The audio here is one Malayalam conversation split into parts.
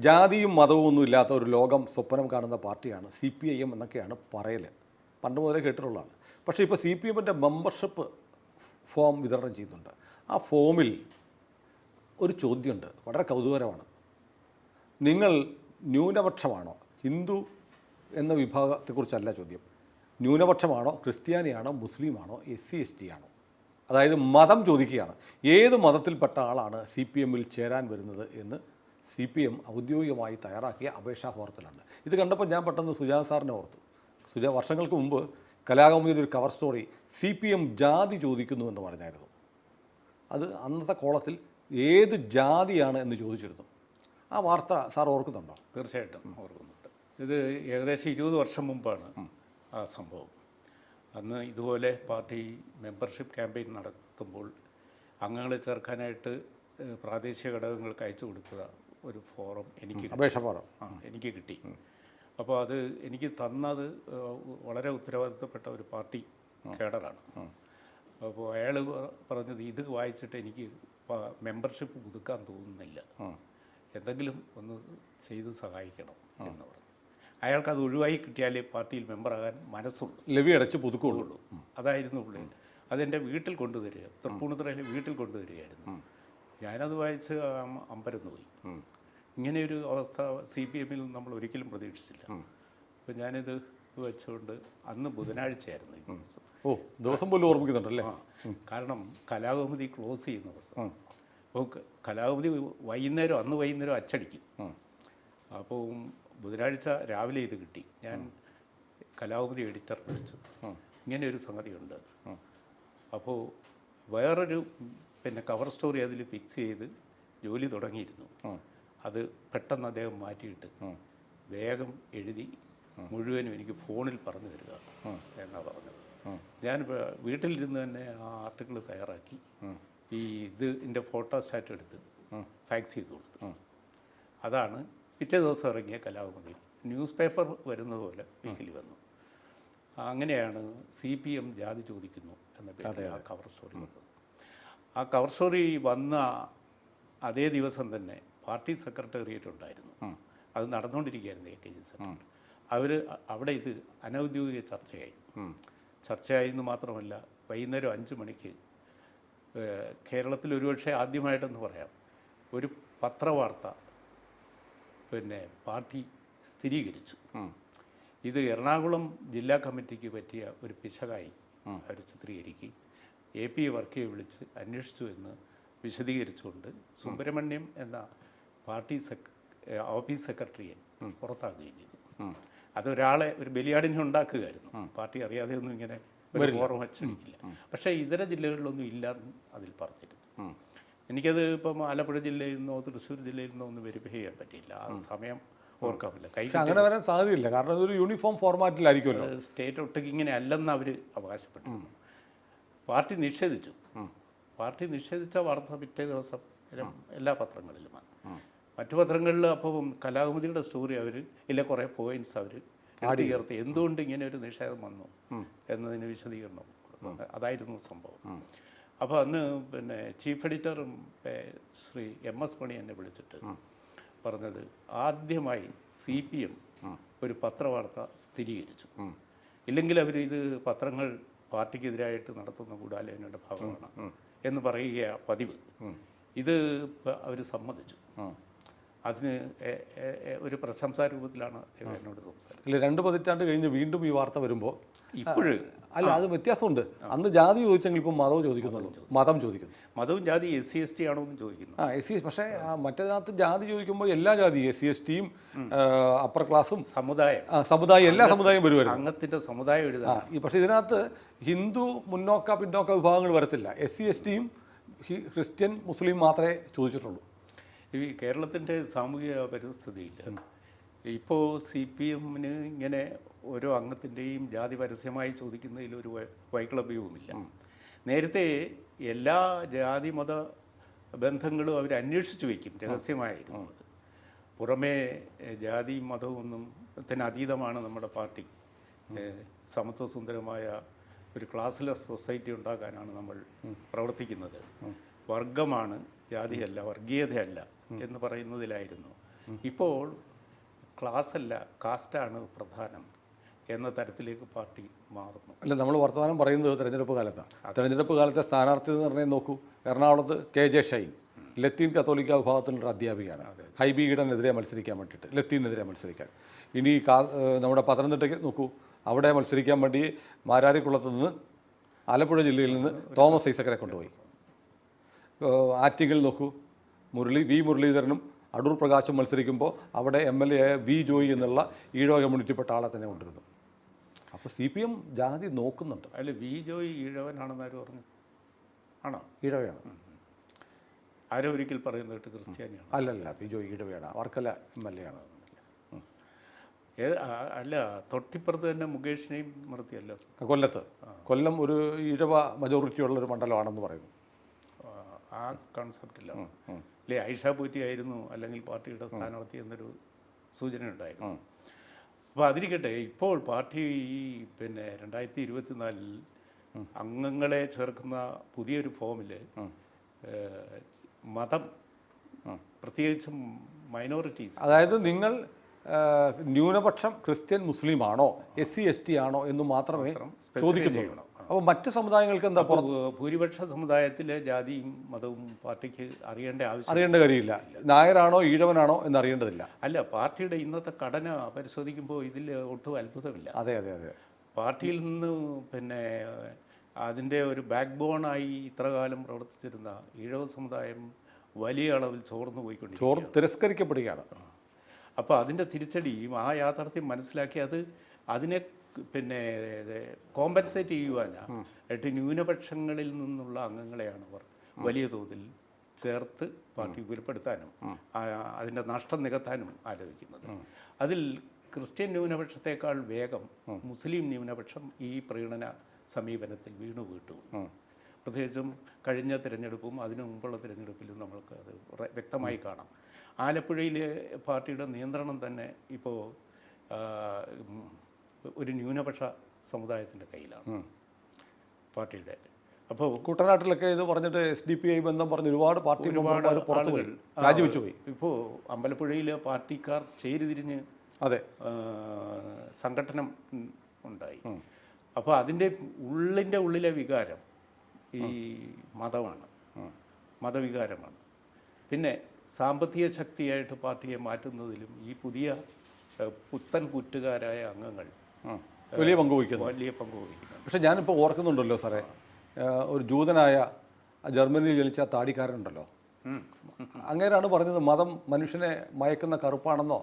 ജാതിയും മതവും ഒന്നും ഇല്ലാത്ത ഒരു ലോകം സ്വപ്നം കാണുന്ന പാർട്ടിയാണ് CPIM എന്നൊക്കെയാണ് പറയൽ. പണ്ട് മുതലേ കേട്ടിട്ടുള്ളതാണ്. പക്ഷേ ഇപ്പോൾ CPMൻ്റെ മെമ്പർഷിപ്പ് ഫോം വിതരണം ചെയ്യുന്നുണ്ട്. ആ ഫോമിൽ ഒരു ചോദ്യമുണ്ട്, വളരെ കൗതുകരമാണ്. നിങ്ങൾ ന്യൂനപക്ഷമാണോ, ഹിന്ദു എന്ന വിഭാഗത്തെക്കുറിച്ചല്ല ചോദ്യം. ന്യൂനപക്ഷമാണോ, ക്രിസ്ത്യാനിയാണോ, മുസ്ലിമാണോ, SC/ST ആണോ? അതായത് മതം ചോദിക്കുകയാണ്. ഏത് മതത്തിൽപ്പെട്ട ആളാണ് CPMൽ ചേരാൻ വരുന്നത് എന്ന് CPM ഔദ്യോഗികമായി തയ്യാറാക്കിയ അപേക്ഷാ ഫോറത്തിലുണ്ട്. ഇത് കണ്ടപ്പോൾ ഞാൻ പെട്ടെന്ന് സുജാത സാറിനെ ഓർത്തു. വർഷങ്ങൾക്ക് മുമ്പ് കലാകൗമുദിയുടെ ഒരു കവർ സ്റ്റോറി CPM ജാതി ചോദിക്കുന്നു എന്ന് പറഞ്ഞായിരുന്നു. അത് അന്നത്തെ കോളത്തിൽ ഏത് ജാതിയാണ് എന്ന് ചോദിച്ചിരുന്നു. ആ വാർത്ത സാർ ഓർക്കുന്നുണ്ടോ? തീർച്ചയായിട്ടും ഓർക്കുന്നുണ്ട്. ഇത് ഏകദേശം 20 വർഷം മുമ്പാണ് ആ സംഭവം. അന്ന് ഇതുപോലെ പാർട്ടി മെമ്പർഷിപ്പ് ക്യാമ്പയിൻ നടത്തുമ്പോൾ അംഗങ്ങളെ ചേർക്കാനായിട്ട് പ്രാദേശിക ഘടകങ്ങൾക്ക് അയച്ചു കൊടുത്ത ഒരു ഫോറം അപേക്ഷ ഫോറം എനിക്ക് കിട്ടി. അപ്പോൾ അത് എനിക്ക് തന്നത് വളരെ ഉത്തരവാദിത്തപ്പെട്ട ഒരു പാർട്ടി കേഡറാണ്. അപ്പോൾ അയാൾ പറഞ്ഞത് ഇത് വായിച്ചിട്ട് എനിക്ക് മെമ്പർഷിപ്പ് പുതുക്കാൻ തോന്നുന്നില്ല, എന്തെങ്കിലും ഒന്ന് ചെയ്ത് സഹായിക്കണം എന്ന് പറഞ്ഞു. അയാൾക്കത് ഒഴിവായി കിട്ടിയാലേ പാർട്ടിയിൽ മെമ്പറാകാൻ മനസ്സുള്ളൂ, ലെവി അടച്ച് പുതുക്കുള്ളൂ. അതായിരുന്നു പുള്ളി. അതെൻ്റെ വീട്ടിൽ കൊണ്ടുവരിക, തൃപ്പൂണിത്തുറയിൽ വീട്ടിൽ കൊണ്ടുവരികയായിരുന്നു. ഞാനത് വായിച്ച് അമ്പരന്ന് പോയി. ഇങ്ങനെയൊരു അവസ്ഥ CPMൽ നമ്മൾ ഒരിക്കലും പ്രതീക്ഷിച്ചില്ല. അപ്പോൾ ഞാനിത് വെച്ചുകൊണ്ട് അന്ന് ബുധനാഴ്ചയായിരുന്നു ഈ ദിവസം. ദിവസം പോലും ഓർമ്മിക്കുന്നുണ്ടല്ലേ? കാരണം കലാകൗമുദി ക്ലോസ് ചെയ്യുന്ന ദിവസം. അപ്പോൾ കലാകൗമുദി അന്ന് വൈകുന്നേരം അച്ചടിക്കും. അപ്പോൾ ബുധനാഴ്ച രാവിലെ ഇത് കിട്ടി. ഞാൻ കലാകൗമുദി എഡിറ്റർ വിളിച്ചു, ഇങ്ങനെ ഒരു സംഗതിയുണ്ട്. അപ്പോൾ വേറൊരു കവർ സ്റ്റോറി അതിൽ ഫിക്സ് ചെയ്ത് ജോലി തുടങ്ങിയിരുന്നു. അത് പെട്ടെന്ന് അദ്ദേഹം മാറ്റിയിട്ട് വേഗം എഴുതി മുഴുവനും എനിക്ക് ഫോണിൽ പറഞ്ഞു തരിക എന്നാണ് പറഞ്ഞത്. ഞാൻ വീട്ടിലിരുന്ന് തന്നെ ആ ആർട്ടിക്കിൾ തയ്യാറാക്കി ഇതിൻ്റെ ഫോട്ടോസ്റ്റാറ്റ് എടുത്ത് ഫാക്സ് ചെയ്ത് കൊടുത്തു. അതാണ് പിറ്റേ ദിവസം ഇറങ്ങിയ കലാകൗമുദി. ന്യൂസ് പേപ്പർ വരുന്നത് പോലെ വീക്കിലി വന്നു. അങ്ങനെയാണ് CPM ജാതി ചോദിക്കുന്നു എന്ന പേരിൽ ആ കവർ സ്റ്റോറി വന്നത്. ആ കവർ സ്റ്റോറി വന്ന അതേ ദിവസം തന്നെ പാർട്ടി സെക്രട്ടേറിയറ്റ് ഉണ്ടായിരുന്നു. അത് നടന്നുകൊണ്ടിരിക്കുകയായിരുന്നു AKG സെക്രട്ടറി. അവിടെ ഇത് അനൗദ്യോഗിക ചർച്ചയായി എന്ന് മാത്രമല്ല, വൈകുന്നേരം 5 മണിക്ക് കേരളത്തിൽ ഒരുപക്ഷെ ആദ്യമായിട്ടെന്ന് പറയാം, ഒരു പത്രവാർത്ത പാർട്ടി സ്ഥിരീകരിച്ചു. ഇത് എറണാകുളം ജില്ലാ കമ്മിറ്റിക്ക് പറ്റിയ ഒരു പിശകായി അവർ ചിത്രീകരിക്കുകയും AP വർക്കിയെ വിളിച്ച് അന്വേഷിച്ചു എന്ന് വിശദീകരിച്ചുകൊണ്ട് സുബ്രഹ്മണ്യം എന്ന പാർട്ടി ഓഫീസ് സെക്രട്ടറിയെ പുറത്താക്കുകയും ചെയ്തു. അതൊരാളെ ഒരു ബലിയാടിനെ ഉണ്ടാക്കുകയായിരുന്നു. പാർട്ടി അറിയാതെ ഒന്നും ഇങ്ങനെ ഓർമ്മ വെച്ചിട്ടില്ല. പക്ഷേ ഇതര ജില്ലകളിലൊന്നും ഇല്ലെന്ന് അതിൽ പറഞ്ഞിരുന്നു. എനിക്കത് ഇപ്പം ആലപ്പുഴ ജില്ലയിൽ നിന്നോ തൃശ്ശൂർ ജില്ലയിൽ നിന്നോ ഒന്നും വെരിഫൈ ചെയ്യാൻ പറ്റിയില്ല. ആ സമയം ഓർക്കാമില്ല. അങ്ങനെ വരാൻ സാധ്യതയില്ല, കാരണം അതൊരു യൂണിഫോം ഫോർമാറ്റിലായിരിക്കുമല്ലോ. സ്റ്റേറ്റ് ഒട്ടേക്ക് ഇങ്ങനെ അല്ലെന്ന് അവർ അവകാശപ്പെട്ടു. പാർട്ടി നിഷേധിച്ചു. പാർട്ടി നിഷേധിച്ച വാർത്ത പിറ്റേ ദിവസം എല്ലാ പത്രങ്ങളിലുമാണ്. മറ്റു പത്രങ്ങളിൽ അപ്പം കലാകൗമുദിയുടെ സ്റ്റോറി ഇല്ല കുറേ പോയിന്റ്സ് അവർ ഉയർത്തി എന്തുകൊണ്ട് ഇങ്ങനെ ഒരു നിഷേധം വന്നു എന്നതിന് വിശദീകരണം കൊടുക്കുന്നു. അതായിരുന്നു സംഭവം. അപ്പോൾ അന്ന് ചീഫ് എഡിറ്റർ ശ്രീ MS മണി എന്നെ വിളിച്ചിട്ട് പറഞ്ഞത്, ആദ്യമായി CPM ഒരു പത്രവാർത്ത സ്ഥിരീകരിച്ചു. ഇല്ലെങ്കിൽ ഇത് പത്രങ്ങൾ പാർട്ടിക്കെതിരായിട്ട് നടത്തുന്ന ഗൂഢാലോചനയുടെ ഭാഗമാണ് എന്ന് പറയുക പതിവ്. ഇത് അവർ സമ്മതിച്ചു. അതിന് ഒരു പ്രശംസാ രൂപത്തിലാണ് എന്നോട് സംസാരിച്ചത്. 2 പതിറ്റാണ്ട് കഴിഞ്ഞ് വീണ്ടും ഈ വാർത്ത വരുമ്പോൾ ഇപ്പോഴും അത് വ്യത്യാസമുണ്ട്. അന്ന് ജാതി ചോദിച്ചെങ്കിൽ ഇപ്പം മതവും ചോദിക്കുന്നുള്ളൂ. മതവും ജാതി SC/ST ആണോ എന്ന് ചോദിക്കുന്നു. SC, പക്ഷേ മറ്റേതിനകത്ത് ജാതി ചോദിക്കുമ്പോൾ എല്ലാ ജാതിയും SC/STയും അപ്പർ ക്ലാസ്സും സമുദായം എല്ലാ സമുദായം വരുമായിരുന്നു. അംഗത്തിൻ്റെ സമുദായം എഴുതാം. പക്ഷേ ഇതിനകത്ത് ഹിന്ദു പിന്നോക്ക വിഭാഗങ്ങൾ വരത്തില്ല. SC/STയും ക്രിസ്ത്യൻ മുസ്ലിം മാത്രമേ ചോദിച്ചിട്ടുള്ളൂ. ഈ കേരളത്തിൻ്റെ സാമൂഹിക പരിസ്ഥിതിയിൽ ഇപ്പോൾ CPMന് ഇങ്ങനെ ഓരോ അംഗത്തിൻ്റെയും ജാതി പരസ്യമായി ചോദിക്കുന്നതിൽ ഒരു വൈക്ലഭ്യവുമില്ല. നേരത്തെ എല്ലാ ജാതി മത ബന്ധങ്ങളും അവർ അന്വേഷിച്ചു വയ്ക്കും, രഹസ്യമായിരുന്നു. പുറമേ ജാതി മതമൊന്നും അതീതമാണ് നമ്മുടെ പാർട്ടി. സമത്വസുന്ദരമായ ഒരു ക്ലാസ്ലെസ് സൊസൈറ്റി ഉണ്ടാക്കാനാണ് നമ്മൾ പ്രവർത്തിക്കുന്നത്. വർഗമാണ്, ജാതിയല്ല, വർഗീയതയല്ല എന്ന് പറയുന്നതിലായിരുന്നു ഇപ്പോൾ ക്ലാസ്സല്ല കാസ്റ്റാണ് പ്രധാനം എന്ന തരത്തിലേക്ക് പാർട്ടി മാറുന്നു. അല്ല, നമ്മൾ വർത്തമാനം പറയുന്നത് തെരഞ്ഞെടുപ്പ് കാലത്താണ്. തെരഞ്ഞെടുപ്പ് കാലത്തെ സ്ഥാനാർത്ഥി നിർണ്ണയം നോക്കൂ. എറണാകുളത്ത് KJ ഷൈൻ ലത്തീൻ കത്തോലിക്ക വിഭാഗത്തിലുള്ള അധ്യാപികയാണ്. ഹൈബി ഈഡനെതിരെ മത്സരിക്കാൻ വേണ്ടിയിട്ട്, ലത്തീനെതിരെ മത്സരിക്കാൻ. ഇനി നമ്മുടെ പത്തനംതിട്ടയ്ക്ക് നോക്കൂ, അവിടെ മത്സരിക്കാൻ വേണ്ടി മാരാരിക്കുളത്ത് നിന്ന്, ആലപ്പുഴ ജില്ലയിൽ നിന്ന് തോമസ് ഐസക്കരെ കൊണ്ടുപോയി. ആറ്റിങ്ങൽ നോക്കൂ, വി മുരളീധരനും അടൂർ പ്രകാശും മത്സരിക്കുമ്പോൾ അവിടെ MLA വി ജോയി എന്നുള്ള ഈഴവ കമ്മ്യൂണിറ്റിപ്പെട്ട ആളെ തന്നെ കൊണ്ടിരുന്നു. അപ്പോൾ CPM ജാതി നോക്കുന്നുണ്ട്. അല്ല, വി ജോയി ഈഴവനാണെന്ന് ആര് പറഞ്ഞു? ആണോ? ഈഴവയാണ്. ആരോ ഒരിക്കൽ പറയുന്നത് കേട്ട് ക്രിസ്ത്യാനിയാണ്. അല്ലല്ല, വി ജോയി ഈഴവയാണ്. വർക്കല MLA ആണ്. അല്ല, തൊട്ടിപ്പുറത്ത് തന്നെ മുകേഷിനെയും നിർത്തിയല്ലോ കൊല്ലം ഒരു ഈഴവ മജോറിറ്റി ഉള്ള ഒരു മണ്ഡലമാണെന്ന് പറയുന്നു. ആ കൺസെപ്റ്റിലാണ് അല്ലേ? ഐഷ പൂറ്റി ആയിരുന്നു അല്ലെങ്കിൽ പാർട്ടിയുടെ സ്ഥാനാർത്ഥി എന്നൊരു സൂചന ഉണ്ടായിരുന്നു. അപ്പോൾ അതിരിക്കട്ടെ, ഇപ്പോൾ പാർട്ടി ഈ 2024 അംഗങ്ങളെ ചേർക്കുന്ന പുതിയൊരു ഫോമിൽ മതം, പ്രത്യേകിച്ചും മൈനോറിറ്റീസ്, അതായത് നിങ്ങൾ ന്യൂനപക്ഷം ക്രിസ്ത്യൻ മുസ്ലിം ആണോ, SC ST ആണോ എന്ന് മാത്രമേ ചോദിക്കുന്നുള്ളൂ. അപ്പോൾ മറ്റ് സമുദായങ്ങൾക്ക് എന്താ? ഭൂരിപക്ഷ സമുദായത്തിലെ ജാതിയും മതവും പാർട്ടിക്ക് അറിയേണ്ട കാര്യമില്ല. നായരാണോ ഈഴവനാണോ എന്ന് അറിയേണ്ടതില്ല. അല്ല, പാർട്ടിയുടെ ഇന്നത്തെ ഘടന പരിശോധിക്കുമ്പോൾ ഇതിൽ ഒട്ടും അത്ഭുതമില്ല. അതെ. പാർട്ടിയിൽ നിന്ന് അതിൻ്റെ ഒരു ബാക്ക് ബോണായി ഇത്രകാലം പ്രവർത്തിച്ചിരുന്ന ഈഴവ സമുദായം വലിയ അളവിൽ ചോർന്നു പോയിക്കൊണ്ടിരിക്കുകയാണ്, തിരസ്കരിക്കപ്പെടുകയാണ്. അപ്പോൾ അതിൻ്റെ തിരിച്ചടിയും ആ യാഥാർത്ഥ്യം മനസ്സിലാക്കി അതിനെ കോമ്പൻസേറ്റ് ചെയ്യുവാനായിട്ട് ന്യൂനപക്ഷങ്ങളിൽ നിന്നുള്ള അംഗങ്ങളെയാണ് അവർ വലിയ തോതിൽ ചേർത്ത് പാർട്ടി ഉയർപ്പെടുത്താനും അതിൻ്റെ നഷ്ടം നികത്താനും ആലോചിക്കുന്നത്. അതിൽ ക്രിസ്ത്യൻ ന്യൂനപക്ഷത്തെക്കാൾ വേഗം മുസ്ലിം ന്യൂനപക്ഷം ഈ പ്രീണന സമീപനത്തിൽ വീണുപോയിട്ടു. പ്രത്യേകിച്ചും കഴിഞ്ഞ തിരഞ്ഞെടുപ്പും അതിനു മുമ്പുള്ള തിരഞ്ഞെടുപ്പിലും നമ്മൾക്ക് അത് വ്യക്തമായി കാണാം. ആലപ്പുഴയിലെ പാർട്ടിയുടെ നിയന്ത്രണം തന്നെ ഇപ്പോൾ ഒരു ന്യൂനപക്ഷ സമുദായത്തിൻ്റെ കയ്യിലാണ് പാർട്ടിയുടെ. അപ്പോൾ കുട്ടനാട്ടിലൊക്കെ ഇത് പറഞ്ഞിട്ട് SDPI ബന്ധം പറഞ്ഞ് ഒരുപാട് പാർട്ടി ആളുകൾ രാജിവെച്ചു പോയി. ഇപ്പോൾ അമ്പലപ്പുഴയിലെ പാർട്ടിക്കാർ ചേരിതിരിഞ്ഞ് സംഘടനം ഉണ്ടായി. അപ്പോൾ അതിൻ്റെ ഉള്ളിലെ വികാരം ഈ മതമാണ്, മതവികാരമാണ്. പിന്നെ സാമ്പത്തിക ശക്തിയായിട്ട് പാർട്ടിയെ മാറ്റുന്നതിലും ഈ പുതിയ പുത്തൻ കൂറ്റുകാരായ അംഗങ്ങൾ വലിയ പങ്ക് വഹിക്കുന്നു. പക്ഷേ ഞാനിപ്പോൾ ഓർക്കുന്നുണ്ടല്ലോ സാറേ, ഒരു ജൂതനായ ജർമ്മനിയിൽ ജനിച്ച താടിക്കാരനുണ്ടല്ലോ, അങ്ങേരാണ് പറഞ്ഞത് മതം മനുഷ്യനെ മയക്കുന്ന കറുപ്പാണെന്നോ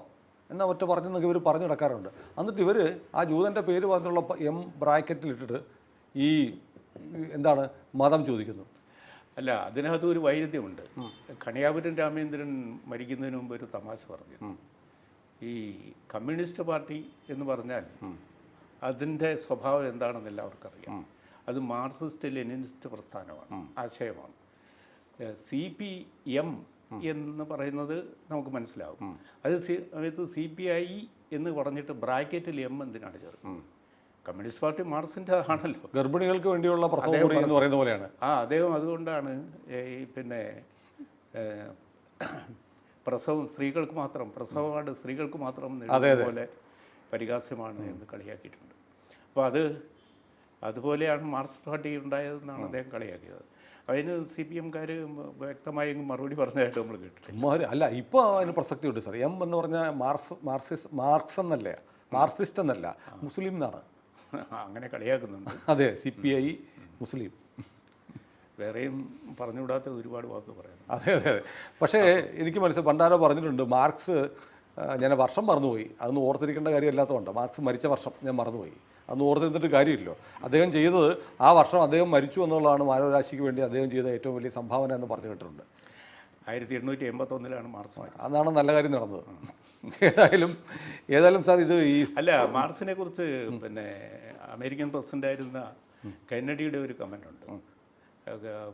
എന്നാ ഒറ്റ പറഞ്ഞെന്നൊക്കെ ഇവർ പറഞ്ഞു നടക്കാറുണ്ട്. എന്നിട്ട് ഇവർ ആ ജൂതൻ്റെ പേര് പറഞ്ഞുള്ള M ബ്രാക്കറ്റിലിട്ടിട്ട് ഈ എന്താണ് മതം ചോദിക്കുന്നു. അല്ല, അതിനകത്ത് ഒരു വൈരുദ്ധ്യമുണ്ട്. കണിയാപുരം രാമേന്ദ്രൻ മരിക്കുന്നതിന് മുമ്പ് ഒരു തമാശ പറഞ്ഞു. ഈ കമ്മ്യൂണിസ്റ്റ് പാർട്ടി എന്ന് പറഞ്ഞാൽ അതിൻ്റെ സ്വഭാവം എന്താണെന്ന് എല്ലാവർക്കും അറിയാം. അത് മാർക്സിസ്റ്റ് ലെനിനിസ്റ്റ് പ്രസ്ഥാനമാണ്, ആശയമാണ്. CPM എന്ന് പറയുന്നത് നമുക്ക് മനസ്സിലാവും. അത് സമയത്ത് CPI എന്ന് പറഞ്ഞിട്ട് ബ്രാക്കറ്റിൽ M എന്തിനാണ് ചേർക്കുന്നത്? കമ്മ്യൂണിസ്റ്റ് പാർട്ടി മാർക്സിൻ്റെ ആണല്ലോ. ഗർഭിണികൾക്ക് വേണ്ടിയുള്ള പ്രസവം എന്ന് പറയുന്ന പോലെയാണ്. അദ്ദേഹം അതുകൊണ്ടാണ് പ്രസവം സ്ത്രീകൾക്ക് മാത്രം, പ്രസവമാണ് സ്ത്രീകൾക്ക് മാത്രം പോലെ പരിഹാസ്യമാണ് എന്ന് കളിയാക്കിയിട്ടുണ്ട്. അപ്പോൾ അതുപോലെയാണ് മാർക്സിസ്റ്റ് പാർട്ടി ഉണ്ടായതെന്നാണ് അദ്ദേഹം കളിയാക്കിയത്. അതിന് CPMകാർ വ്യക്തമായി മറുപടി പറഞ്ഞതായിട്ട് നമ്മൾ കേട്ടിട്ടുണ്ട്. അല്ല, ഇപ്പോൾ അതിന് പ്രസക്തിയുണ്ട് സാർ. M എന്ന് പറഞ്ഞാൽ മാർക്സ് എന്നല്ല, മാർക്സിസ്റ്റ് എന്നല്ല, മുസ്ലിം എന്നാണ്. അങ്ങനെ കളിയാക്കുന്നുണ്ട്. അതെ, CPI മുസ്ലിം. വേറെയും പറഞ്ഞുകൂടാത്ത ഒരുപാട് വാക്ക് പറയുന്നു. അതെ. പക്ഷേ എനിക്ക് പണ്ടാരോ പറഞ്ഞിട്ടുണ്ട്, മാർക്സ്, ഞാൻ വർഷം മറന്നുപോയി, അതൊന്നും ഓർത്തിരിക്കേണ്ട കാര്യമല്ലാത്തതുകൊണ്ട്, മാർക്സ് മരിച്ച വർഷം ഞാൻ മറന്നുപോയി, അതൊന്നും ഓർത്തിരുന്നിട്ട് കാര്യമില്ലല്ലോ. അദ്ദേഹം ചെയ്തത് ആ വർഷം അദ്ദേഹം മരിച്ചു എന്നുള്ളതാണ് മാനവരാശിക്ക് വേണ്ടി അദ്ദേഹം ചെയ്ത ഏറ്റവും വലിയ സംഭാവന എന്ന് പറഞ്ഞു കേട്ടിട്ടുണ്ട്. 1881 മാർക്സ്. അതാണ് നല്ല കാര്യം നടന്നത്. ഏതായാലും സാർ, ഇത് അല്ല, മാർക്സിനെ കുറിച്ച് അമേരിക്കൻ പ്രസിഡൻ്റായിരുന്ന കെന്നഡിയുടെ ഒരു കമൻ്റ് ഉണ്ട്.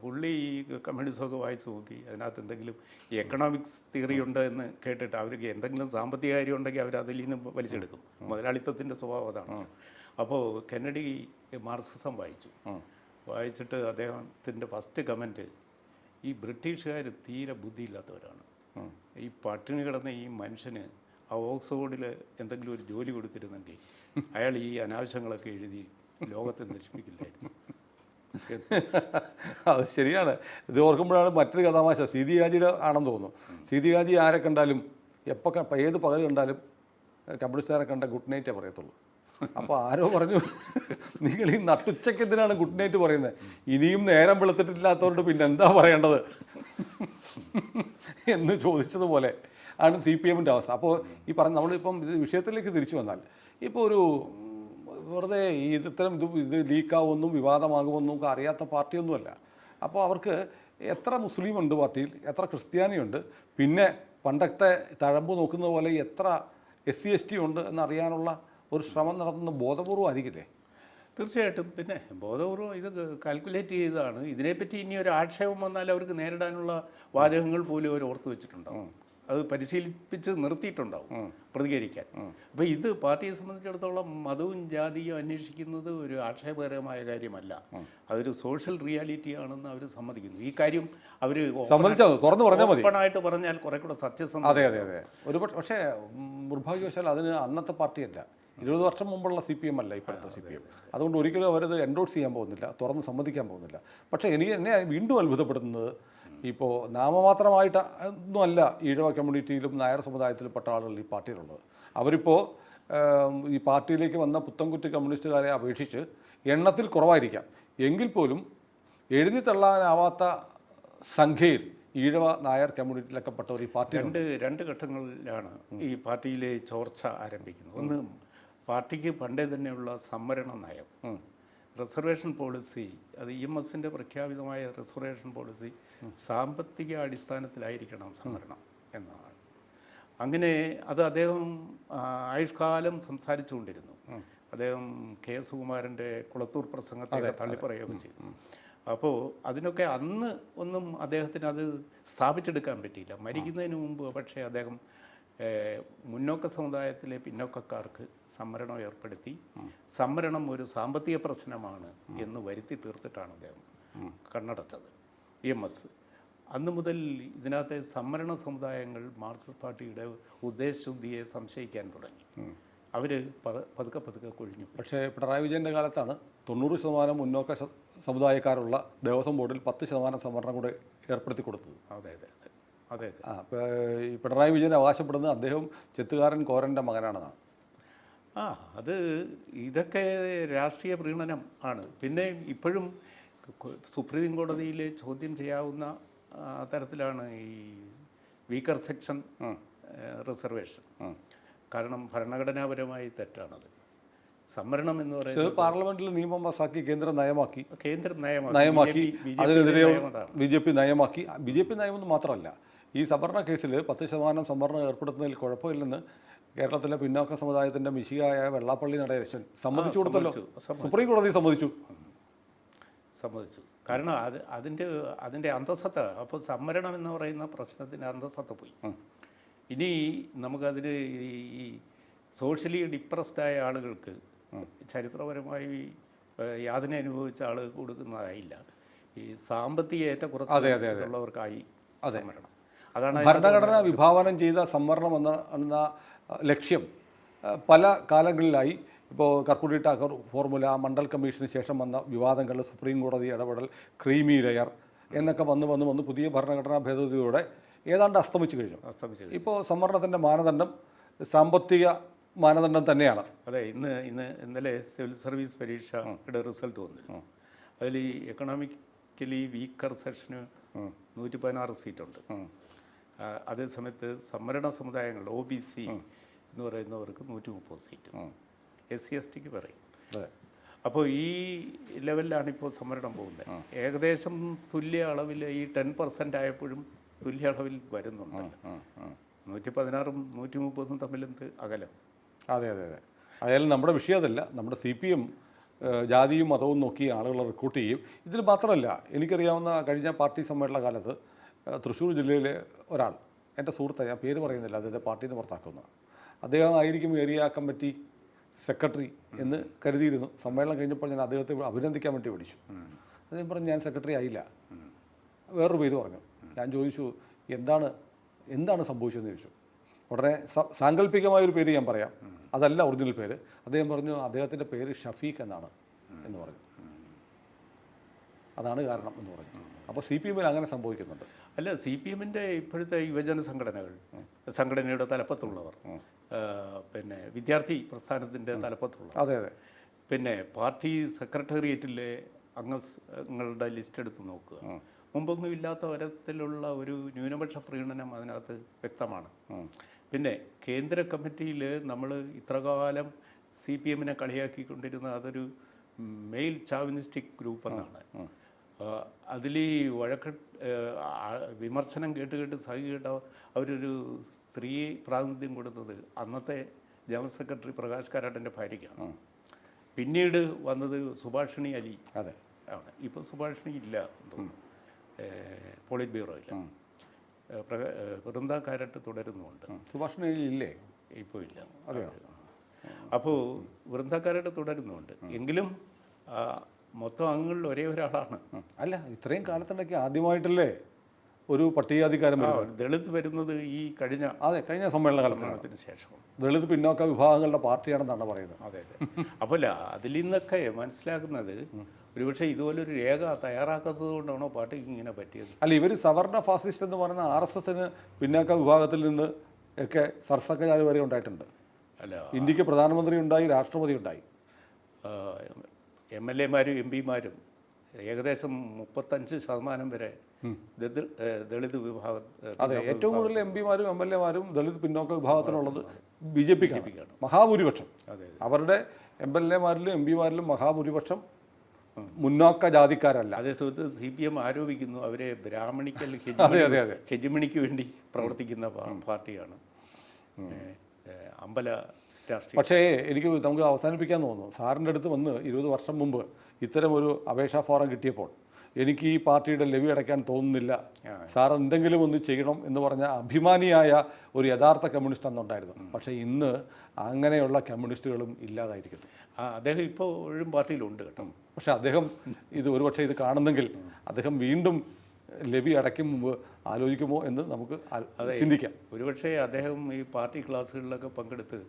പുള്ളി ഈ കമ്മ്യൂണിസമൊക്കെ വായിച്ചു നോക്കി, അതിനകത്ത് എന്തെങ്കിലും എക്കണോമിക്സ് തിയറി ഉണ്ട് എന്ന് കേട്ടിട്ട് അവർക്ക് എന്തെങ്കിലും സാമ്പത്തിക കാര്യം ഉണ്ടെങ്കിൽ അവർ അതിൽ നിന്ന് വലിച്ചെടുക്കും. മുതലാളിത്തത്തിൻ്റെ സ്വഭാവം അതാണ്. അപ്പോൾ കെന്നഡി മാർക്സിസം വായിച്ചിട്ട് അദ്ദേഹത്തിൻ്റെ ഫസ്റ്റ് കമൻറ്റ്, ഈ ബ്രിട്ടീഷുകാർ തീരെ ബുദ്ധിയില്ലാത്തവരാണ്, ഈ പട്ടിണി കിടന്ന ഈ മനുഷ്യന് ആ ഓക്സ്ഫോർഡിൽ എന്തെങ്കിലും ഒരു ജോലി കൊടുത്തിരുന്നെങ്കിൽ അയാൾ ഈ അനാവശ്യങ്ങളൊക്കെ എഴുതി ലോകത്തെ നശിപ്പിക്കില്ലായിരുന്നു. അത് ശരിയാണ്. ഇത് ഓർക്കുമ്പോഴാണ് മറ്റൊരു കഥാമാശ സീതികാജിയുടെ ആണെന്ന് തോന്നുന്നു. സീതികാജി ആരെ കണ്ടാലും എപ്പോൾ ഏത് പകൽ കണ്ടാലും കമ്മ്യൂണിസ്റ്റുകാരെ കണ്ട ഗുഡ് നൈറ്റേ പറയത്തുള്ളൂ. അപ്പോൾ ആരോ പറഞ്ഞു, നിങ്ങൾ ഈ നട്ടുച്ചയ്ക്ക് എന്തിനാണ് ഗുഡ് നൈറ്റ് പറയുന്നത്? ഇനിയും നേരം വെളുത്തിട്ടില്ലാത്തതുകൊണ്ട് പിന്നെ എന്താ പറയേണ്ടത് എന്ന് ചോദിച്ചതുപോലെ ആണ് CPM-ൻ്റെ അവസ്ഥ. അപ്പോൾ ഈ പറഞ്ഞ നമ്മളിപ്പം ഇത് വിഷയത്തിലേക്ക് തിരിച്ചു വന്നാൽ, ഇപ്പോൾ ഒരു വെറുതെ ഇത്തരം ഇത് ലീക്കാവുമെന്നും വിവാദമാകുമെന്നും ഒക്കെ അറിയാത്ത പാർട്ടിയൊന്നുമല്ല. അപ്പോൾ അവർക്ക് എത്ര മുസ്ലിം ഉണ്ട് പാർട്ടിയിൽ, എത്ര ക്രിസ്ത്യാനിയുണ്ട്, പിന്നെ പണ്ടത്തെ തഴമ്പ് നോക്കുന്ന പോലെ എത്ര SC/ST ഉണ്ട് എന്നറിയാനുള്ള ഒരു ശ്രമം നടത്തുന്ന ബോധപൂർവം ആയിരിക്കില്ലേ? തീർച്ചയായിട്ടും. പിന്നെ ബോധപൂർവം ഇത് കാൽക്കുലേറ്റ് ചെയ്തതാണ്. ഇതിനെപ്പറ്റി ഇനി ഒരു ആക്ഷേപം വന്നാൽ അവർക്ക് നേരിടാനുള്ള വാചകങ്ങൾ പോലും അവർ ഓർത്ത് വെച്ചിട്ടുണ്ടാവും. അത് പരിശീലിപ്പിച്ച് നിർത്തിയിട്ടുണ്ടാവും പ്രതികരിക്കാൻ. അപ്പോൾ ഇത് പാർട്ടിയെ സംബന്ധിച്ചിടത്തോളം മതവും ജാതിയും അന്വേഷിക്കുന്നത് ഒരു ആക്ഷേപകരമായ കാര്യമല്ല. അതൊരു സോഷ്യൽ റിയാലിറ്റി ആണെന്ന് അവർ സമ്മതിക്കുന്നു. ഈ കാര്യം അവർ തുറന്നു പറഞ്ഞാൽ മതി. ഓപ്പണായിട്ട് പറഞ്ഞാൽ കുറെ കൂടെ സത്യസന്ധത. അതെ അതെ അതെ. പക്ഷേ നിർഭാഗ്യവശാൽ അതിന് അന്നത്തെ പാർട്ടിയല്ല, 20 വർഷം മുമ്പുള്ള CPM അല്ല ഇപ്പോഴത്തെ CPM. അതുകൊണ്ട് ഒരിക്കലും അവരത് എൻഡോഴ്സ് ചെയ്യാൻ പോകുന്നില്ല, തുറന്ന് സമ്മതിക്കാൻ പോകുന്നില്ല. പക്ഷേ എന്നെ വീണ്ടും അത്ഭുതപ്പെടുന്നത്, ഇപ്പോൾ നാമമാത്രമായിട്ട് ഒന്നുമല്ല ഈഴവ കമ്മ്യൂണിറ്റിയിലും നായർ സമുദായത്തിലും പെട്ട ആളുകൾ ഈ പാർട്ടിയിലുള്ളത്. അവരിപ്പോൾ ഈ പാർട്ടിയിലേക്ക് വന്ന പുത്തൻകുറ്റി കമ്മ്യൂണിസ്റ്റുകാരെ അപേക്ഷിച്ച് എണ്ണത്തിൽ കുറവായിരിക്കാം, എങ്കിൽ പോലും എഴുതി തള്ളാനാവാത്ത സംഖ്യയിൽ ഈഴവ നായർ കമ്മ്യൂണിറ്റിയിലൊക്കെ പെട്ടവർ ഈ പാർട്ടി രണ്ട് ഘട്ടങ്ങളിലാണ് ഈ പാർട്ടിയിലെ ചോർച്ച ആരംഭിക്കുന്നത്. ഒന്ന്, പാർട്ടിക്ക് പണ്ടേ തന്നെയുള്ള സംവരണ നയം, റിസർവേഷൻ പോളിസി, അത് EMS-ൻ്റെ പ്രഖ്യാപിതമായ റിസർവേഷൻ പോളിസി സാമ്പത്തിക അടിസ്ഥാനത്തിലായിരിക്കണം സംവരണം എന്നതാണ്. അങ്ങനെ അത് അദ്ദേഹം ആയുഷ്കാലം സംസാരിച്ചുകൊണ്ടിരുന്നു. അദ്ദേഹം KS സുകുമാരൻ്റെ കുളത്തൂർ പ്രസംഗത്തെ തള്ളിപ്പറയുകയും ചെയ്തു. അപ്പോൾ അതിനൊക്കെ അന്ന് ഒന്നും അദ്ദേഹത്തിന് അത് സ്ഥാപിച്ചെടുക്കാൻ പറ്റിയില്ല. മരിക്കുന്നതിന് മുമ്പ് പക്ഷേ അദ്ദേഹം മുന്നോക്ക സമുദായത്തിലെ പിന്നോക്കക്കാർക്ക് സംവരണം ഏർപ്പെടുത്തി, സംവരണം ഒരു സാമ്പത്തിക പ്രശ്നമാണ് എന്ന് വരുത്തി തീർത്തിട്ടാണ് അദ്ദേഹം കണ്ണടച്ചത് EMS. അന്ന് മുതൽ ഇതിനകത്തെ സംവരണ സമുദായങ്ങൾ മാർക്സിസ്റ്റ് പാർട്ടിയുടെ ഉദ്ദേശശുദ്ധിയെ സംശയിക്കാൻ തുടങ്ങി. അവർ പതുക്കെ പതുക്കെ കൊഴിഞ്ഞു. പക്ഷേ പിണറായി വിജയൻ്റെ കാലത്താണ് 90% മുന്നോക്ക സമുദായക്കാരുള്ള ദേവസ്വം ബോർഡിൽ 10% സംവരണം കൂടെ ഏർപ്പെടുത്തി കൊടുത്തത്. അതെ അതെ അതെ അതെ. ഈ പിണറായി വിജയൻ അവകാശപ്പെടുന്നത് അദ്ദേഹം ചെത്തുകാരൻ കോരൻ്റെ മകനാണെന്നാണ്. അത് ഇതൊക്കെ രാഷ്ട്രീയ പ്രീണനം ആണ്. പിന്നെ ഇപ്പോഴും സുപ്രീം കോടതിയിൽ ചോദ്യം ചെയ്യാവുന്ന തരത്തിലാണ് ഈ വീക്കർ സെക്ഷൻ റിസർവേഷൻ. കാരണം ഭരണഘടനാപരമായി തെറ്റാണത്. സംവരണം എന്ന് പറയുന്നത് പാർലമെന്റിൽ നിയമം പാസാക്കി കേന്ദ്രം നയമാക്കി, നയമാക്കി അതിനെതിരെ BJP നയമാക്കി. BJP നയമൊന്നും മാത്രമല്ല, ഈ സംവരണ കേസിൽ 10% സംവരണം ഏർപ്പെടുത്തുന്നതിൽ കുഴപ്പമില്ലെന്ന് കേരളത്തിലെ പിന്നോക്ക സമുദായത്തിൻ്റെ മിശികയായ വെള്ളാപ്പള്ളി നടേശൻ സമ്മതിച്ചു കൊടുത്തല്ലോ. സുപ്രീം കോടതി സമ്മതിച്ചു. കാരണം അതിൻ്റെ അന്തസത്ത, അപ്പോൾ സംവരണം എന്ന് പറയുന്ന പ്രശ്നത്തിൻ്റെ അന്തസത്ത പോയി. ഇനി നമുക്കതിന് ഈ സോഷ്യലി ഡിപ്രസ്ഡായ ആളുകൾക്ക്, ചരിത്രപരമായി യാതന അനുഭവിച്ച ആളുകൾ കൊടുക്കുന്നതായില്ല, ഈ സാമ്പത്തിക ഏറ്റക്കുറച്ചുള്ളവർക്കായി സംവരണം. അതാണ് ഭരണഘടന വിഭാവനം ചെയ്ത സംവരണം എന്ന ലക്ഷ്യം പല കാലങ്ങളിലായി. ഇപ്പോൾ കർപ്പൂരി ടാക്കർ ഫോർമുല, മണ്ഡൽ കമ്മീഷന് ശേഷം വന്ന വിവാദങ്ങൾ, സുപ്രീം കോടതി ഇടപെടൽ, ക്രീമി ലെയർ എന്നൊക്കെ വന്ന് പുതിയ ഭരണഘടനാ ഭേദഗതിയോടെ ഏതാണ്ട് അസ്തമിച്ചു കഴിഞ്ഞു. ഇപ്പോൾ സംവരണത്തിൻ്റെ മാനദണ്ഡം സാമ്പത്തിക മാനദണ്ഡം തന്നെയാണ്. അതെ. ഇന്നലെ സിവിൽ സർവീസ് പരീക്ഷയുടെ റിസൾട്ട് വന്നിരുന്നു. അതിൽ ഈ എക്കണോമിക്കലി വീക്കർ സെക്ഷന് 116 സീറ്റുണ്ട്. അതേസമയത്ത് സംവരണ സമുദായങ്ങൾ OBC എന്ന് പറയുന്നവർക്ക് 130 സീറ്റ്, SC/STക്ക് പറയും. അപ്പോൾ ഈ ലെവലിലാണ് ഇപ്പോൾ സംവരണം പോകുന്നത്. ഏകദേശം തുല്യ അളവിൽ ഈ 10% ആയപ്പോഴും തുല്യ അളവിൽ വരുന്നുണ്ട്. 116ഉം 130ഉം തമ്മിലെന്ത് അകലം. അതെ അതെ അതെ. അതായാലും നമ്മുടെ വിഷയം അതല്ല. നമ്മുടെ CPM ജാതിയും മതവും നോക്കി ആളുകളെ റിക്രൂട്ട് ചെയ്യും. ഇതിൽ മാത്രമല്ല, എനിക്കറിയാവുന്ന കഴിഞ്ഞ പാർട്ടി സമ്മേളന കാലത്ത് തൃശ്ശൂർ ജില്ലയിലെ ഒരാൾ, എൻ്റെ സുഹൃത്ത്, ഞാൻ പേര് പറയുന്നില്ല, അദ്ദേഹത്തെ പാർട്ടിയിൽ നിന്ന് പുറത്താക്കുന്ന അദ്ദേഹം ആയിരിക്കും ഏരിയ കമ്മിറ്റി സെക്രട്ടറി എന്ന് കരുതിയിരുന്നു. സമ്മേളനം കഴിഞ്ഞപ്പോൾ ഞാൻ അദ്ദേഹത്തെ അഭിനന്ദിക്കാൻ വേണ്ടി വിളിച്ചു. അദ്ദേഹം പറഞ്ഞു ഞാൻ സെക്രട്ടറി ആയില്ല, വേറൊരു പേര് പറഞ്ഞു. ഞാൻ ചോദിച്ചു എന്താണ് എന്താണ് സംഭവിച്ചതെന്ന് ചോദിച്ചു. ഉടനെ സാങ്കല്പികമായൊരു പേര് ഞാൻ പറയാം, അതല്ല ഒറിജിനൽ പേര്. അദ്ദേഹം പറഞ്ഞു അദ്ദേഹത്തിൻ്റെ പേര് ഷഫീഖ് എന്നാണ് എന്ന് പറഞ്ഞു. അതാണ് കാരണം എന്ന് പറഞ്ഞു. അപ്പോൾ CPM-ൽ അങ്ങനെ സംഭവിക്കുന്നുണ്ട്. അല്ല, CPM-ൻ്റെ ഇപ്പോഴത്തെ യുവജന സംഘടനയുടെ തലപ്പത്തുള്ളവർ, പിന്നെ വിദ്യാർത്ഥി പ്രസ്ഥാനത്തിൻ്റെ തലപ്പത്തുള്ളവർ, അതെ അതെ, പിന്നെ പാർട്ടി സെക്രട്ടേറിയറ്റിലെ അംഗങ്ങളുടെ ലിസ്റ്റ് എടുത്ത് നോക്കുക. മുമ്പൊന്നും ഇല്ലാത്ത തരത്തിലുള്ള ഒരു ന്യൂനപക്ഷ പ്രീണനം അതിനകത്ത് വ്യക്തമാണ്. പിന്നെ കേന്ദ്ര കമ്മിറ്റിയിൽ നമ്മൾ ഇത്രകാലം CPM-നെ കളിയാക്കിക്കൊണ്ടിരുന്ന അതൊരു മെയിൽ ചാവിനിസ്റ്റിക് ഗ്രൂപ്പ് എന്നാണ്. അതിൽ ഈ വിമർശനം കേട്ട് സഹിക്കേണ്ട അവരൊരു സ്ത്രീ പ്രാതിനിധ്യം കൊടുത്തത് അന്നത്തെ ജനറൽ സെക്രട്ടറി പ്രകാശ് കാരാട്ടിൻ്റെ ഭാര്യയ്ക്കാണ്. പിന്നീട് വന്നത് സുഭാഷിണി അലി അതെ ആണ്. ഇപ്പോൾ സുഭാഷിണി ഇല്ല തോന്നുന്നു, പോളിറ്റ് ബ്യൂറോയില്ല. വൃന്ദ കാരാട്ട് തുടരുന്നുമുണ്ട്. സുഭാഷിണി ഇല്ലേ? ഇപ്പോൾ ഇല്ല. അതെയോ? അപ്പോൾ വൃന്ദ കാരാട്ട് തുടരുന്നുമുണ്ട്. എങ്കിലും മൊത്തം അംഗങ്ങളിൽ ഒരേ ഒരാളാണ്. അല്ല, ഇത്രയും കാലത്തിടയ്ക്ക് ആദ്യമായിട്ടല്ലേ ഒരു പട്ടികജാതിക്കാരൻ വരുന്നത്? ദളിത് വരുന്നത് ഈ കഴിഞ്ഞ സമ്മേളന കാലത്തിന് ശേഷം. ദളിത് പിന്നോക്ക വിഭാഗങ്ങളുടെ പാർട്ടിയാണെന്നാണ് പറയുന്നത്. അതെ അതെ. അപ്പോൾ അതിൽ നിന്നൊക്കെ മനസ്സിലാക്കുന്നത് ഒരുപക്ഷെ ഇതുപോലൊരു രേഖ തയ്യാറാക്കാത്തത് കൊണ്ടാണോ പാർട്ടിക്ക് ഇങ്ങനെ പറ്റിയത്? അല്ല, ഇവർ സവർണ ഫാസിസ്റ്റ് എന്ന് പറയുന്ന RSSന് പിന്നാക്ക വിഭാഗത്തിൽ നിന്ന് ഒക്കെ സർസംഘചാരി വരെ ഉണ്ടായിട്ടുണ്ട്. അല്ല, ഇന്ത്യക്ക് പ്രധാനമന്ത്രി ഉണ്ടായി, രാഷ്ട്രപതി ഉണ്ടായി, MLA-മാരും MP-മാരും ഏകദേശം 35% വരെ ദളിത് വിഭാഗം. അതെ, ഏറ്റവും കൂടുതൽ MP-മാരും MLA-മാരും ദളിത് പിന്നോക്ക വിഭാഗത്തിനുള്ളത് BJP-ക്കാണ് മഹാഭൂരിപക്ഷം. അവരുടെ MLA-മാരിലും MP-മാരിലും മഹാഭൂരിപക്ഷം മുന്നോക്ക ജാതിക്കാരല്ല. അതേസമയത്ത് CPM ആരോപിക്കുന്നു അവരെ ബ്രാഹ്മണിക്കൽ ഹെജിമണിക്ക് വേണ്ടി പ്രവർത്തിക്കുന്ന പാർട്ടിയാണ്, അമ്പല രാഷ്ട്രീയം. പക്ഷേ നമുക്ക് അവസാനിപ്പിക്കാൻ തോന്നുന്നു. സാറിൻ്റെ അടുത്ത് വന്ന് 20 വർഷം മുമ്പ് ഇത്തരം ഒരു അപേക്ഷാ ഫോറം കിട്ടിയപ്പോൾ എനിക്ക് ഈ പാർട്ടിയുടെ ലെവി അടയ്ക്കാൻ തോന്നുന്നില്ല, സാർ എന്തെങ്കിലും ഒന്ന് ചെയ്യണം എന്ന് പറഞ്ഞ അഭിമാനിയായ ഒരു യഥാർത്ഥ കമ്മ്യൂണിസ്റ്റ് അന്നുണ്ടായിരുന്നു. പക്ഷേ ഇന്ന് അങ്ങനെയുള്ള കമ്മ്യൂണിസ്റ്റുകളും ഇല്ലാതായിരിക്കുന്നു. അദ്ദേഹം ഇപ്പോഴും പാർട്ടിയിലുണ്ട് കേട്ടോ. പക്ഷേ അദ്ദേഹം ഒരുപക്ഷെ ഇത് കാണുന്നെങ്കിൽ അദ്ദേഹം വീണ്ടും ലെവി അടയ്ക്കും മുമ്പ് ആലോചിക്കുമോ എന്ന് നമുക്ക് ചിന്തിക്കാം. ഒരുപക്ഷെ അദ്ദേഹം ഈ പാർട്ടി ക്ലാസ്സുകളിലൊക്കെ പങ്കെടുത്ത്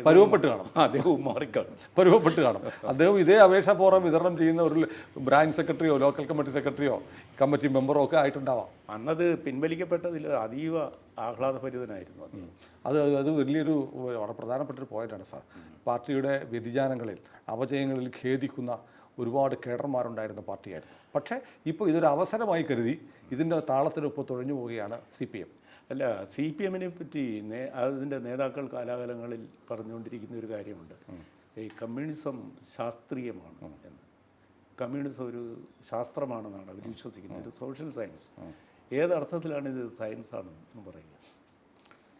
പരുവപ്പെട്ട് കാണും, അദ്ദേഹവും മാറിക്കാണും, പരുവപ്പെട്ട് കാണും. അദ്ദേഹം ഇതേ അപേക്ഷാ ഫോറം വിതരണം ചെയ്യുന്ന ഒരു ബ്രാഞ്ച് സെക്രട്ടറിയോ ലോക്കൽ കമ്മിറ്റി സെക്രട്ടറിയോ കമ്മിറ്റി മെമ്പറോ ഒക്കെ ആയിട്ടുണ്ടാവാം. അന്നത് പിൻവലിക്കപ്പെട്ടതിൽ അതീവ ആഹ്ലാദഭരിതനായിരുന്നു. അത് വലിയൊരു വളരെ പ്രധാനപ്പെട്ടൊരു പോയിന്റാണ് സാർ. പാർട്ടിയുടെ വ്യതിചാനങ്ങളിൽ അപജയങ്ങളിൽ ഖേദിക്കുന്ന ഒരുപാട് കേഡർമാരുണ്ടായിരുന്ന പാർട്ടിയായിരുന്നു. പക്ഷേ ഇപ്പോൾ ഇതൊരു അവസരമായി കരുതി ഇതിൻ്റെ താളത്തിനൊപ്പം തുഴഞ്ഞു പോവുകയാണ് CPM. അല്ല, CPM-നെ പറ്റി അതിൻ്റെ നേതാക്കൾ കാലാകാലങ്ങളിൽ പറഞ്ഞുകൊണ്ടിരിക്കുന്ന ഒരു കാര്യമുണ്ട്, ഈ കമ്മ്യൂണിസം ശാസ്ത്രീയമാണ് എന്ന്. കമ്മ്യൂണിസം ഒരു ശാസ്ത്രമാണെന്നാണ് അവർ വിശ്വസിക്കുന്നത്, ഒരു സോഷ്യൽ സയൻസ്. ഏതർത്ഥത്തിലാണ് ഇത് സയൻസ് ആണെന്ന് പറയുക?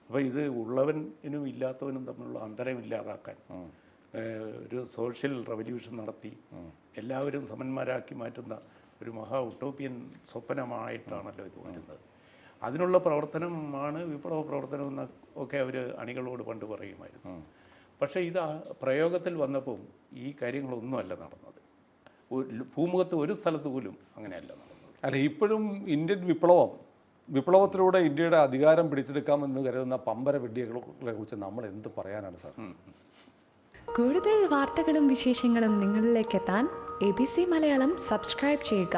അപ്പോൾ ഇത് ഉള്ളവനും ഇല്ലാത്തവനും തമ്മിലുള്ള അന്തരം ഇല്ലാതാക്കാൻ ഒരു സോഷ്യൽ റവല്യൂഷൻ നടത്തി എല്ലാവരും സമന്മാരാക്കി മാറ്റുന്ന ഒരു മഹാ ഉട്ടോപ്യൻ സ്വപ്നമായിട്ടാണല്ലോ ഇത് വരുന്നത്. അതിനുള്ള പ്രവർത്തനമാണ് വിപ്ലവ പ്രവർത്തനം എന്നൊക്കെ അവർ അണികളോട് പണ്ട് പറയുമായിരുന്നു. പക്ഷേ ഇത് പ്രയോഗത്തിൽ വന്നപ്പോൾ ഈ കാര്യങ്ങളൊന്നുമല്ല നടന്നത്. ഭൂമുഖത്ത് ഒരു സ്ഥലത്ത് പോലും അങ്ങനെയല്ല നടന്നത്. അല്ല, ഇപ്പോഴും ഇന്ത്യൻ വിപ്ലവത്തിലൂടെ ഇന്ത്യയുടെ അധികാരം പിടിച്ചെടുക്കാമെന്ന് കരുതുന്ന പമ്പര വിഡ്ഢികളെ കുറിച്ച് നമ്മൾ എന്ത് പറയാനാണ് സാർ? കൂടുതൽ വാർത്തകളും വിശേഷങ്ങളും നിങ്ങളിലേക്ക് എത്താൻ ABC മലയാളം സബ്സ്ക്രൈബ് ചെയ്യുക,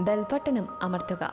ബെൽ ബട്ടണും അമർത്തുക.